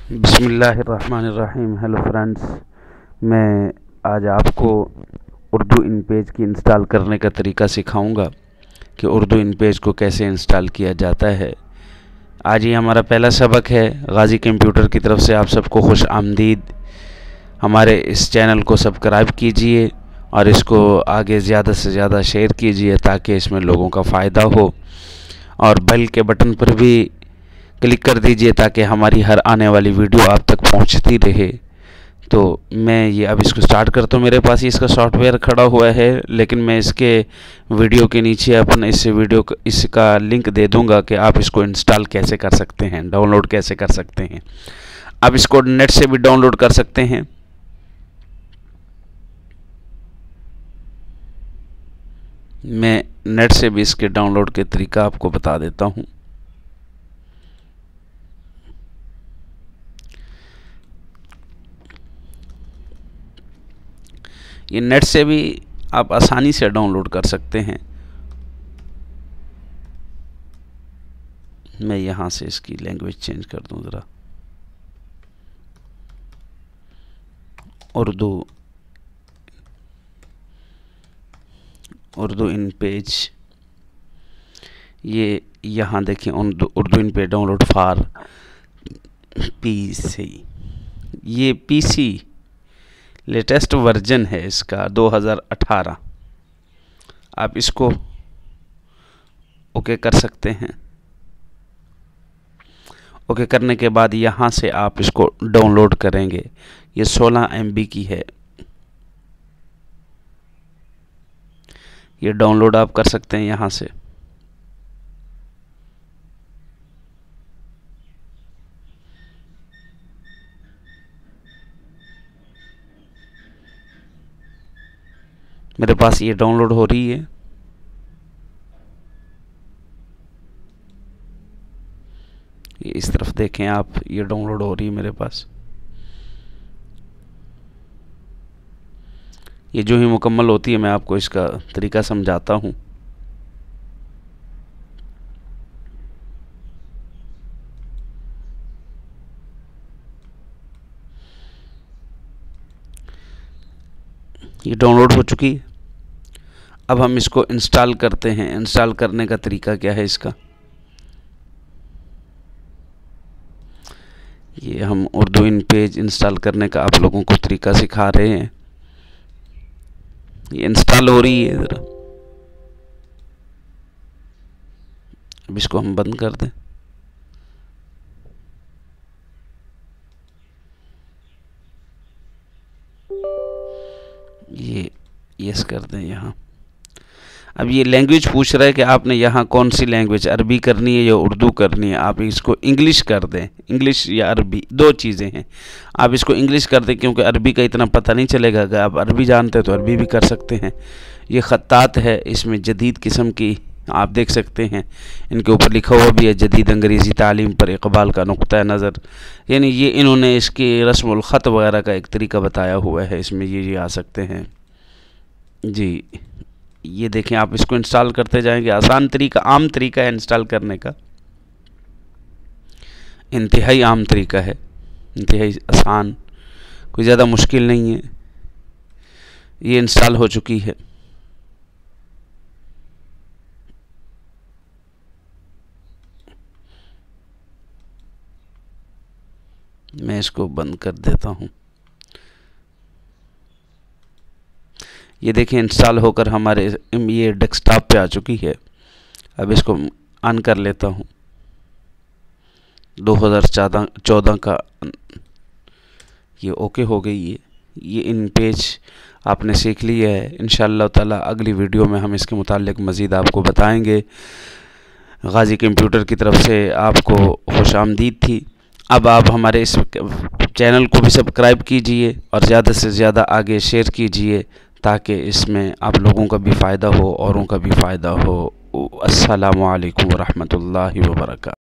बिस्मिल्लाहिर्रहमानिर्रहीम। Hello friends, मैं आज आपको उर्दू इन पेज की इंस्टॉल करने का तरीका सिखाऊंगा कि उर्दू इन पेज को कैसे इंस्टॉल किया जाता है। आज ये हमारा पहला सबक है। गाजी कंप्यूटर की तरफ से आप सबको खुश आमदीद। हमारे इस चैनल को सब्सक्राइब कीजिए और इसको आगे ज़्यादा से ज़्यादा शेयर कीजिए ताकि इसमें लोगों का फ़ायदा हो, और बेल के बटन पर भी क्लिक कर दीजिए ताकि हमारी हर आने वाली वीडियो आप तक पहुंचती रहे। तो मैं ये अब इसको स्टार्ट करता हूँ। मेरे पास ही इसका सॉफ्टवेयर खड़ा हुआ है, लेकिन मैं इसके वीडियो के नीचे अपना इसका लिंक दे दूंगा कि आप इसको इंस्टॉल कैसे कर सकते हैं, डाउनलोड कैसे कर सकते हैं। आप इसको नेट से भी डाउनलोड कर सकते हैं। मैं नेट से भी इसके डाउनलोड के तरीका आपको बता देता हूँ। ये नेट से भी आप आसानी से डाउनलोड कर सकते हैं। मैं यहाँ से इसकी लैंग्वेज चेंज कर दूँ ज़रा, उर्दू इन पेज। ये यहाँ देखिए, उर्दू इन पेज डाउनलोड फॉर पीसी। ये पीसी लेटेस्ट वर्जन है इसका 2018। आप इसको ओके कर सकते हैं। ओके करने के बाद यहाँ से आप इसको डाउनलोड करेंगे। ये 16 MB की है। ये डाउनलोड आप कर सकते हैं यहाँ से। मेरे पास ये डाउनलोड हो रही है। ये इस तरफ देखें आप, ये डाउनलोड हो रही है मेरे पास। ये जो ही मुकम्मल होती है मैं आपको इसका तरीका समझाता हूँ। ये डाउनलोड हो चुकी है। अब हम इसको इंस्टॉल करते हैं। इंस्टॉल करने का तरीका क्या है इसका, ये हम उर्दू इन पेज इंस्टॉल करने का आप लोगों को तरीका सिखा रहे हैं। ये इंस्टॉल हो रही है ज़रा। अब इसको हम बंद कर दें। ये यस कर दें यहाँ। अब ये लैंग्वेज पूछ रहा है कि आपने यहाँ कौन सी लैंग्वेज, अरबी करनी है या उर्दू करनी है। आप इसको इंग्लिश कर दें। इंग्लिश या अरबी दो चीज़ें हैं। आप इसको इंग्लिश कर दें क्योंकि अरबी का इतना पता नहीं चलेगा। अगर आप अरबी जानते हैं तो अरबी भी कर सकते हैं। ये ख़त्तात है, इसमें जदीद किस्म की आप देख सकते हैं। इनके ऊपर लिखा हुआ भी है, जदीद अंग्रेज़ी तालीम पर इकबाल का नुक्ता नज़र। यानी ये इन्होंने इसकी रस्मुल ख़त वगैरह का एक तरीका बताया हुआ है। इसमें ये आ सकते हैं जी। ये देखें, आप इसको इंस्टॉल करते जाएंगे। आसान तरीका, आम तरीका है इंस्टॉल करने का। इंतहाई आम तरीका है, इंतहाई आसान, कोई ज़्यादा मुश्किल नहीं है। ये इंस्टॉल हो चुकी है। मैं इसको बंद कर देता हूँ। ये देखें, इंस्टॉल होकर हमारे ये डेस्कटॉप पे आ चुकी है। अब इसको ऑन कर लेता हूँ। 2014 का ये ओके हो गई है। ये इन पेज आपने सीख लिया है। इंशाअल्लाह ताला अगली वीडियो में हम इसके मुताल्लिक मज़ीद आपको बताएंगे। गाजी कंप्यूटर की तरफ से आपको खुश आमदीद थी। अब आप हमारे इस चैनल को भी सब्सक्राइब कीजिए और ज़्यादा से ज़्यादा आगे शेयर कीजिए ताकि इसमें आप लोगों का भी फ़ायदा हो, औरों का भी फ़ायदा हो। अस्सलामु अलैकुम व रहमतुल्लाहि व बरकातहू।